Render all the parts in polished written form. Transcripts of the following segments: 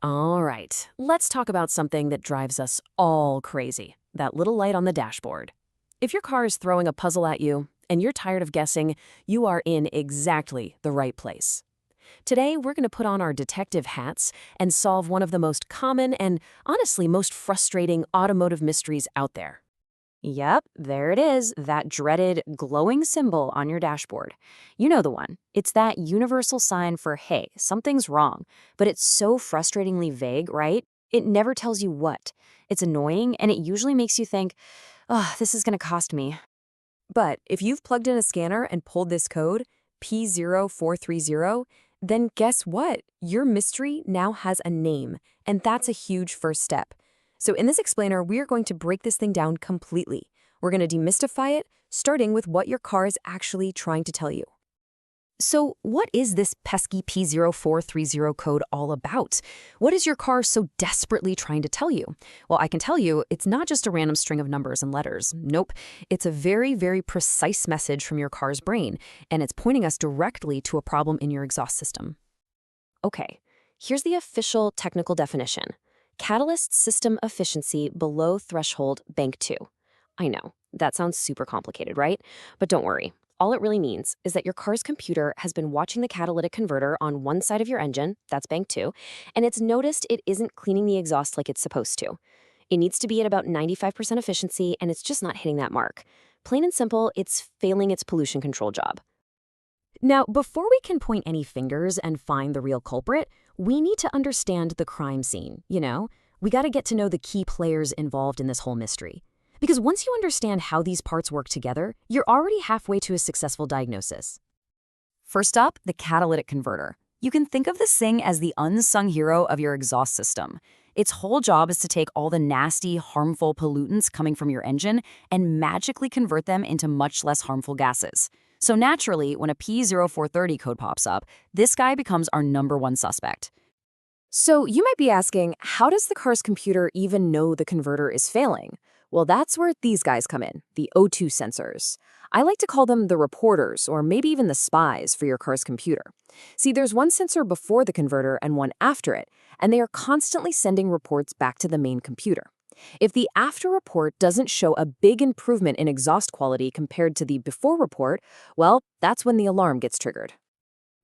All right, let's talk about something that drives us all crazy, that little light on the dashboard. If your car is throwing a puzzle at you and you're tired of guessing, you are in exactly the right place. Today, we're going to put on our detective hats and solve one of the most common and honestly most frustrating automotive mysteries out there. Yep, there it is, that dreaded glowing symbol on your dashboard. You know the one. It's that universal sign for, hey, something's wrong. But it's so frustratingly vague, right? It never tells you what. It's annoying, and it usually makes you think, oh, this is going to cost me. But if you've plugged in a scanner and pulled this code, P0430, then guess what? Your mystery now has a name, and that's a huge first step. So in this explainer, we are going to break this thing down completely. We're going to demystify it, starting with what your car is actually trying to tell you. So what is this pesky P0430 code all about? What is your car so desperately trying to tell you? Well, I can tell you it's not just a random string of numbers and letters. Nope. It's a very, very precise message from your car's brain, and it's pointing us directly to a problem in your exhaust system. Okay, here's the official technical definition. Catalyst system efficiency below threshold bank 2. I know, that sounds super complicated, right? But don't worry. All it really means is that your car's computer has been watching the catalytic converter on one side of your engine, that's bank 2, and it's noticed it isn't cleaning the exhaust like it's supposed to. It needs to be at about 95% efficiency, and it's just not hitting that mark. Plain and simple, it's failing its pollution control job. Now, before we can point any fingers and find the real culprit, we need to understand the crime scene, We got to get to know the key players involved in this whole mystery. Because once you understand how these parts work together, you're already halfway to a successful diagnosis. First up, the catalytic converter. You can think of this thing as the unsung hero of your exhaust system. Its whole job is to take all the nasty, harmful pollutants coming from your engine and magically convert them into much less harmful gases. So naturally, when a P0430 code pops up, this guy becomes our #1 suspect. So you might be asking, how does the car's computer even know the converter is failing? Well, that's where these guys come in, the O2 sensors. I like to call them the reporters, or maybe even the spies for your car's computer. See, there's one sensor before the converter and one after it, and they are constantly sending reports back to the main computer. If the after report doesn't show a big improvement in exhaust quality compared to the before report, well, that's when the alarm gets triggered.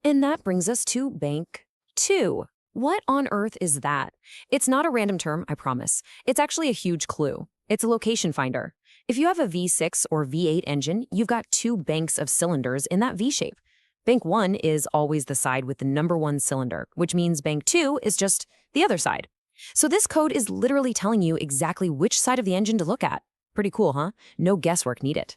And that brings us to bank 2. What on earth is that? It's not a random term, I promise. It's actually a huge clue. It's a location finder. If you have a V6 or V8 engine, you've got 2 banks of cylinders in that V shape. Bank 1 is always the side with the #1 cylinder, which means bank 2 is just the other side. So this code is literally telling you exactly which side of the engine to look at. Pretty cool, huh? No guesswork needed.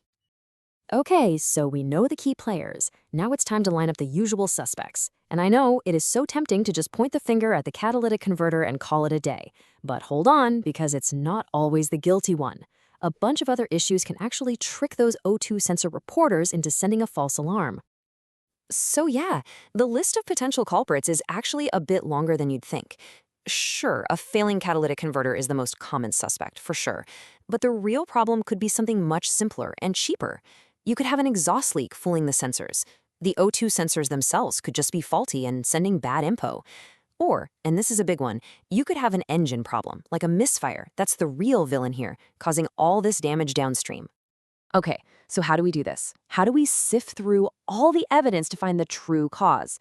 Okay, so we know the key players. Now it's time to line up the usual suspects. And I know it is so tempting to just point the finger at the catalytic converter and call it a day. But hold on, because it's not always the guilty one. A bunch of other issues can actually trick those O2 sensor reporters into sending a false alarm. So yeah, the list of potential culprits is actually a bit longer than you'd think. Sure, a failing catalytic converter is the most common suspect, for sure. But the real problem could be something much simpler and cheaper. You could have an exhaust leak fooling the sensors. The O2 sensors themselves could just be faulty and sending bad info. Or, and this is a big one, you could have an engine problem, like a misfire. That's the real villain here, causing all this damage downstream. Okay, so how do we do this? How do we sift through all the evidence to find the true cause?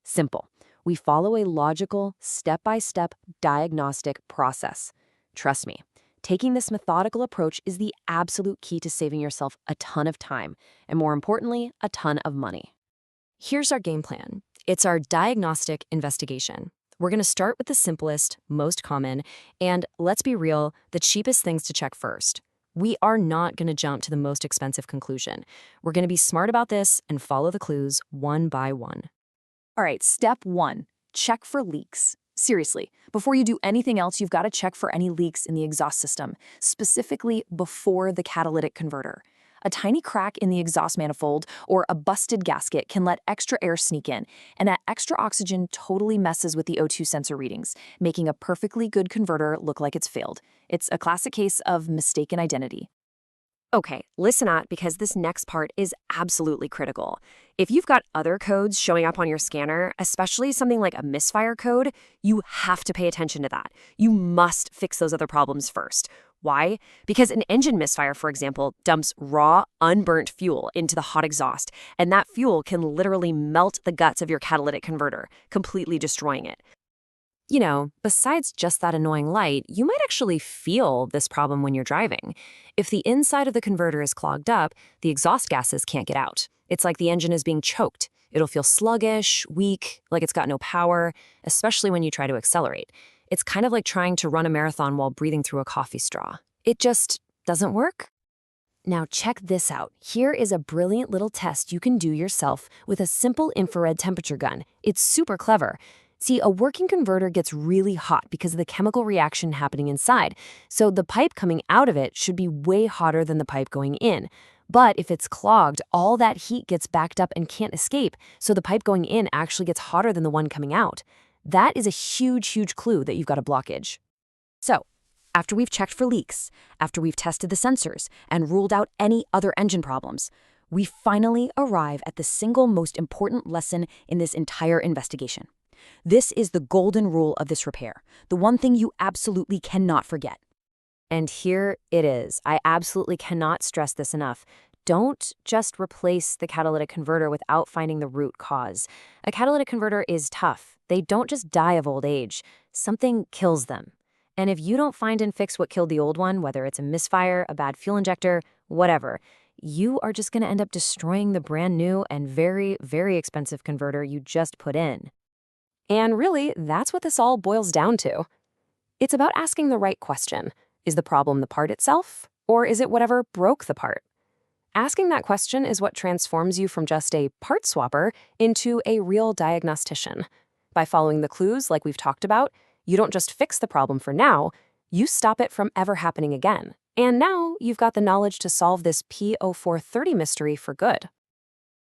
Simple. We follow a logical, step-by-step diagnostic process. Trust me, taking this methodical approach is the absolute key to saving yourself a ton of time, and more importantly, a ton of money. Here's our game plan. It's our diagnostic investigation. We're going to start with the simplest, most common, and let's be real, the cheapest things to check first. We are not going to jump to the most expensive conclusion. We're going to be smart about this and follow the clues one by one. All right, step 1, check for leaks. Seriously, before you do anything else, you've got to check for any leaks in the exhaust system, specifically before the catalytic converter. A tiny crack in the exhaust manifold or a busted gasket can let extra air sneak in, and that extra oxygen totally messes with the O2 sensor readings, making a perfectly good converter look like it's failed. It's a classic case of mistaken identity. Okay, listen up because this next part is absolutely critical. If you've got other codes showing up on your scanner, especially something like a misfire code, you have to pay attention to that. You must fix those other problems first. Why? Because an engine misfire, for example, dumps raw, unburnt fuel into the hot exhaust, and that fuel can literally melt the guts of your catalytic converter, completely destroying it. You know, besides just that annoying light, you might actually feel this problem when you're driving. If the inside of the converter is clogged up, the exhaust gases can't get out. It's like the engine is being choked. It'll feel sluggish, weak, like it's got no power, especially when you try to accelerate. It's kind of like trying to run a marathon while breathing through a coffee straw. It just doesn't work. Now check this out. Here is a brilliant little test you can do yourself with a simple infrared temperature gun. It's super clever. See, a working converter gets really hot because of the chemical reaction happening inside, so the pipe coming out of it should be way hotter than the pipe going in. But if it's clogged, all that heat gets backed up and can't escape, so the pipe going in actually gets hotter than the one coming out. That is a huge, huge clue that you've got a blockage. So, after we've checked for leaks, after we've tested the sensors and ruled out any other engine problems, we finally arrive at the single most important lesson in this entire investigation. This is the golden rule of this repair, the one thing you absolutely cannot forget. And here it is. I absolutely cannot stress this enough. Don't just replace the catalytic converter without finding the root cause. A catalytic converter is tough. They don't just die of old age. Something kills them. And if you don't find and fix what killed the old one, whether it's a misfire, a bad fuel injector, whatever, you are just going to end up destroying the brand new and very, very expensive converter you just put in. And really, that's what this all boils down to. It's about asking the right question. Is the problem the part itself, or is it whatever broke the part? Asking that question is what transforms you from just a part swapper into a real diagnostician. By following the clues like we've talked about, you don't just fix the problem for now, you stop it from ever happening again. And now you've got the knowledge to solve this P0430 mystery for good.